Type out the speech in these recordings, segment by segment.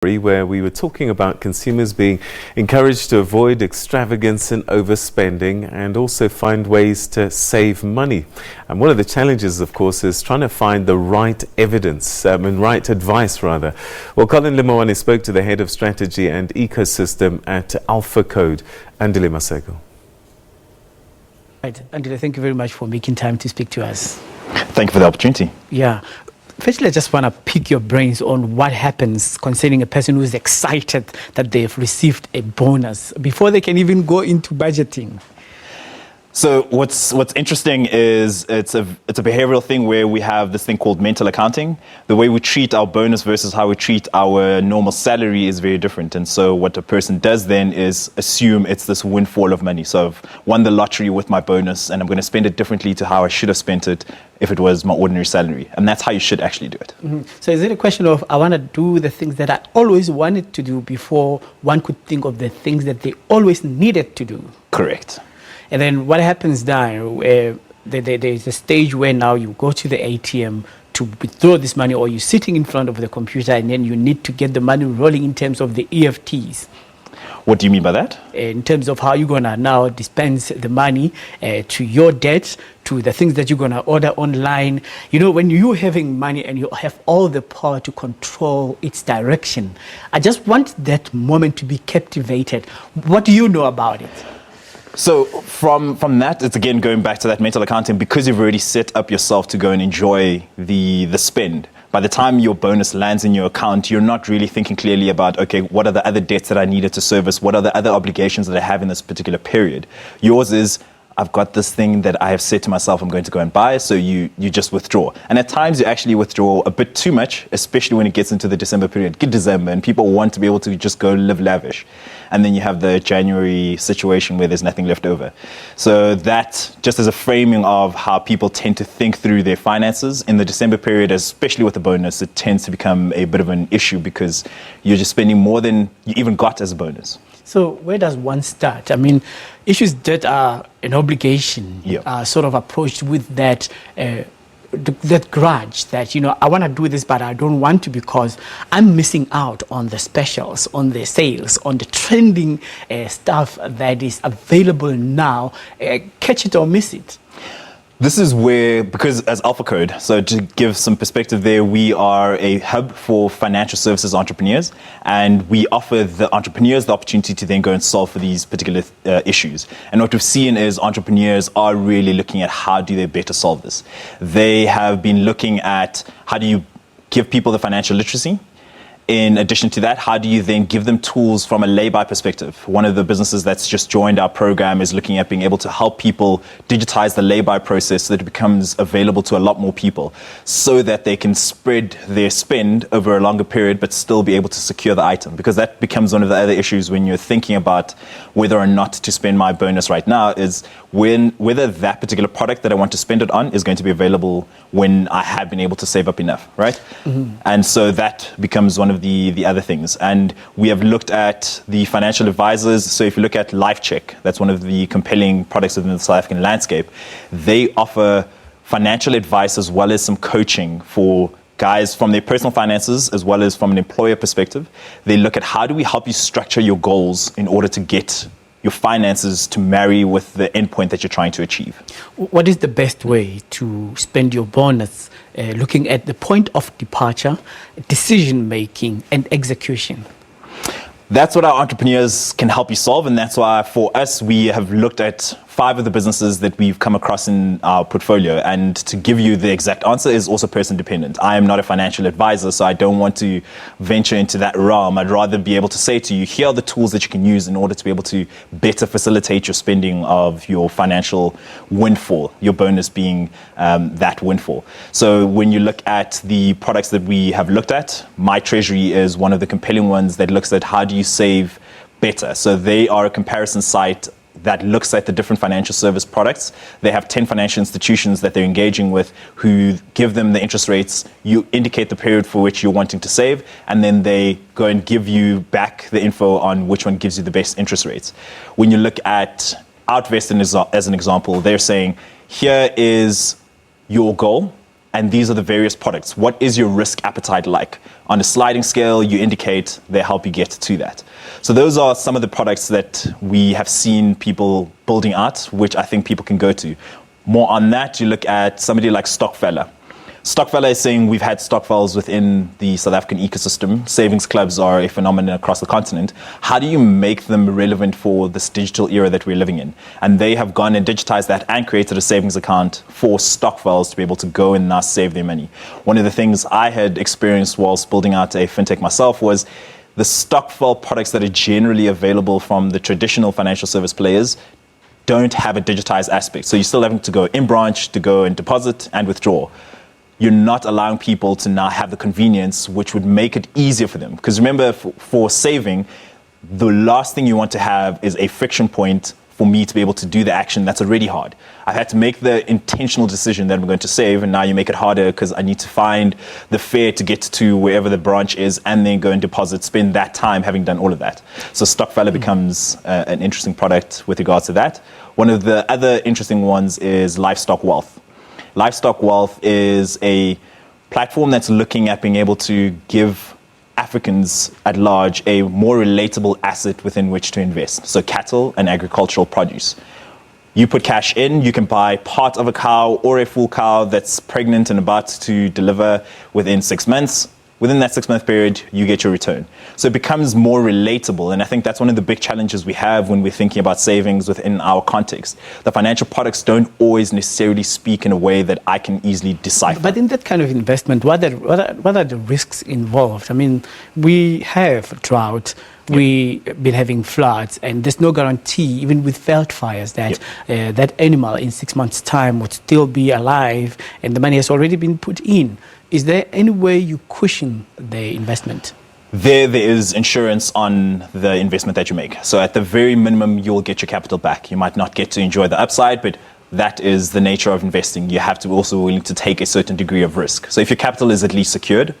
Where we were talking about consumers being encouraged to avoid extravagance and overspending and also find ways to save money. And one of the challenges, of course, is trying to find the right evidence and right advice, rather. Well, Collen Lemawane spoke to the head of strategy and ecosystem at Aphacode, Andile Maseko. Right, Andile, thank you very much for making time to speak to us. Thank you for the opportunity. Yeah. Firstly, I just want to pick your brains on what happens concerning a person who is excited that they've received a bonus before they can even go into budgeting. So what's interesting is it's a behavioral thing where we have this thing called mental accounting. The way we treat our bonus versus how we treat our normal salary is very different. And so what a person does then is assume it's this windfall of money. So I've won the lottery with my bonus and I'm going to spend it differently to how I should have spent it if it was my ordinary salary. And that's how you should actually do it. Mm-hmm. So is it a question of I want to do the things that I always wanted to do before one could think of the things that they always needed to do? Correct. And then what happens now, there's a stage where now you go to the ATM to withdraw this money, or you're sitting in front of the computer and then you need to get the money rolling in terms of the EFTs. What do you mean by that? In terms of how you're going to now dispense the money to your debt, to the things that you're going to order online. You know, when you're having money and you have all the power to control its direction, I just want that moment to be captivated. What do you know about it? So from that, it's again going back to that mental accounting, because you've already set up yourself to go and enjoy the spend. By the time your bonus lands in your account, you're not really thinking clearly about, okay, what are the other debts that I needed to service? What are the other obligations that I have in this particular period? Yours is, I've got this thing that I have said to myself I'm going to go and buy, so you just withdraw. And at times you actually withdraw a bit too much, especially when it gets into the December period. Get December and people want to be able to just go live lavish. And then you have the January situation where there's nothing left over. So that, just as a framing of how people tend to think through their finances in the December period, especially with the bonus, it tends to become a bit of an issue because you're just spending more than you even got as a bonus. So where does one start? I mean, issues that are an obligation are sort of approached with that grudge that, you know, I want to do this, but I don't want to because I'm missing out on the specials, on the sales, on the trending stuff that is available now. Catch it or miss it. This is where, because as Aphacode, so to give some perspective there, we are a hub for financial services entrepreneurs, and we offer the entrepreneurs the opportunity to then go and solve for these particular issues. And what we've seen is entrepreneurs are really looking at how do they better solve this. They have been looking at how do you give people the financial literacy. In addition to that, how do you then give them tools from a lay-by perspective? One of the businesses that's just joined our program is looking at being able to help people digitize the lay-by process so that it becomes available to a lot more people so that they can spread their spend over a longer period but still be able to secure the item. Because that becomes one of the other issues when you're thinking about whether or not to spend my bonus right now is whether that particular product that I want to spend it on is going to be available when I have been able to save up enough, right? Mm-hmm. And so that becomes one of the other things. And we have looked at the financial advisors. So if you look at LifeCheck, that's one of the compelling products within the South African landscape. They offer financial advice as well as some coaching for guys from their personal finances as well as from an employer perspective. They look at how do we help you structure your goals in order to get your finances to marry with the endpoint that you're trying to achieve. What is the best way to spend your bonus, looking at the point of departure, decision making and execution? That's what our entrepreneurs can help you solve, and that's why for us we have looked at 5 of the businesses that we've come across in our portfolio, and to give you the exact answer is also person dependent. I am not a financial advisor, so I don't want to venture into that realm. I'd rather be able to say to you, here are the tools that you can use in order to be able to better facilitate your spending of your financial windfall, your bonus being that windfall. So when you look at the products that we have looked at, My Treasury is one of the compelling ones that looks at how do you save better. So they are a comparison site that looks at the different financial service products. They have 10 financial institutions that they're engaging with who give them the interest rates. You indicate the period for which you're wanting to save, and then they go and give you back the info on which one gives you the best interest rates. When you look at Outvest as an example, they're saying, here is your goal. and these are the various products. What is your risk appetite like? On a sliding scale, you indicate, they help you get to that. So those are some of the products that we have seen people building out, which I think people can go to. More on that, you look at somebody like Stokfella. Stokfella is saying we've had stokvels within the South African ecosystem. Savings clubs are a phenomenon across the continent. How do you make them relevant for this digital era that we're living in? And they have gone and digitized that and created a savings account for stokvels to be able to go and now save their money. One of the things I had experienced whilst building out a fintech myself was the stokvel products that are generally available from the traditional financial service players don't have a digitized aspect. So you're still having to go in branch to go and deposit and withdraw. You're not allowing people to now have the convenience, which would make it easier for them. Because remember, for saving, the last thing you want to have is a friction point for me to be able to do the action that's already hard. I've had to make the intentional decision that I'm going to save, and now you make it harder because I need to find the fare to get to wherever the branch is and then go and deposit, spend that time having done all of that. So Stokfella becomes an interesting product with regards to that. One of the other interesting ones is Livestock Wealth. Livestock Wealth is a platform that's looking at being able to give Africans at large a more relatable asset within which to invest. So cattle and agricultural produce. You put cash in, you can buy part of a cow or a full cow that's pregnant and about to deliver within 6 months. Within that 6-month period, you get your return. So it becomes more relatable. And I think that's one of the big challenges we have when we're thinking about savings within our context. The financial products don't always necessarily speak in a way that I can easily decipher. But in that kind of investment, what are the risks involved? I mean, we have drought. We've been having floods, and there's no guarantee, even with veld fires, that that animal in 6 months' time would still be alive, and the money has already been put in. Is there any way you cushion the investment? There is insurance on the investment that you make. So at the very minimum, you'll get your capital back. You might not get to enjoy the upside, but that is the nature of investing. You have to also be willing to take a certain degree of risk. So if your capital is at least secured,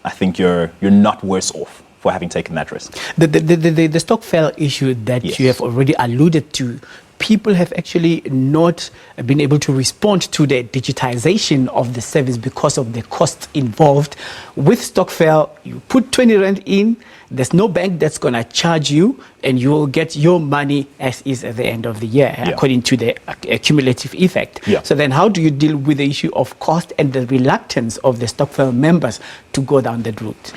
I think you're not worse off for having taken that risk. The Stokvel issue that you have already alluded to, people have actually not been able to respond to the digitization of the service because of the cost involved. With Stokvel, you put 20 Rand in, there's no bank that's going to charge you, and you will get your money as is at the end of the year, according to the cumulative effect. So then how do you deal with the issue of cost and the reluctance of the Stokvel members to go down that route?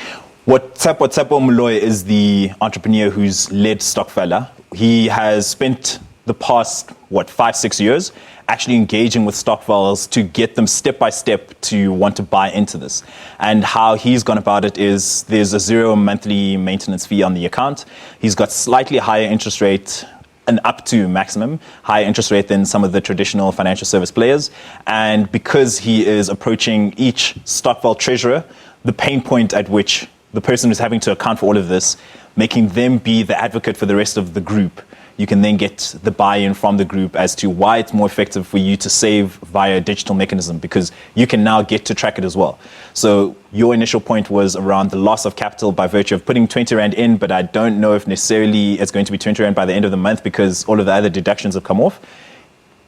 Tsepo Moloy is the entrepreneur who's led Stokfella. He has spent the past, 5-6 years actually engaging with stokvels to get them step by step to want to buy into this. And how he's gone about it is there's a 0 monthly maintenance fee on the account. He's got slightly higher interest rate and up to maximum higher interest rate than some of the traditional financial service players. And because he is approaching each stokvel treasurer, the pain point at which the person who's having to account for all of this, making them be the advocate for the rest of the group, you can then get the buy-in from the group as to why it's more effective for you to save via a digital mechanism, because you can now get to track it as well. So your initial point was around the loss of capital by virtue of putting 20 Rand in, but I don't know if necessarily it's going to be 20 Rand by the end of the month because all of the other deductions have come off.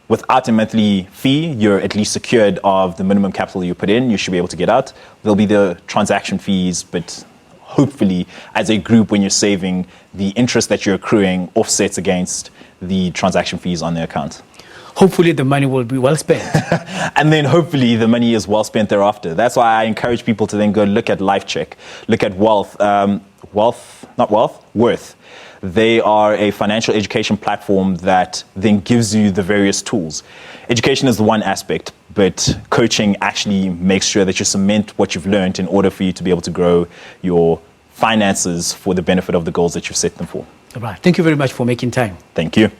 Without a monthly fee, you're at least secured of the minimum capital you put in. You should be able to get out. There'll be the transaction fees, but hopefully, as a group, when you're saving, the interest that you're accruing offsets against the transaction fees on the account. Hopefully, the money will be well spent. And then hopefully, the money is well spent thereafter. That's why I encourage people to then go look at LifeCheck, look at Worth. They are a financial education platform that then gives you the various tools. Education is the one aspect, but coaching actually makes sure that you cement what you've learned in order for you to be able to grow your finances for the benefit of the goals that you've set them for. All right. Thank you very much for making time. Thank you.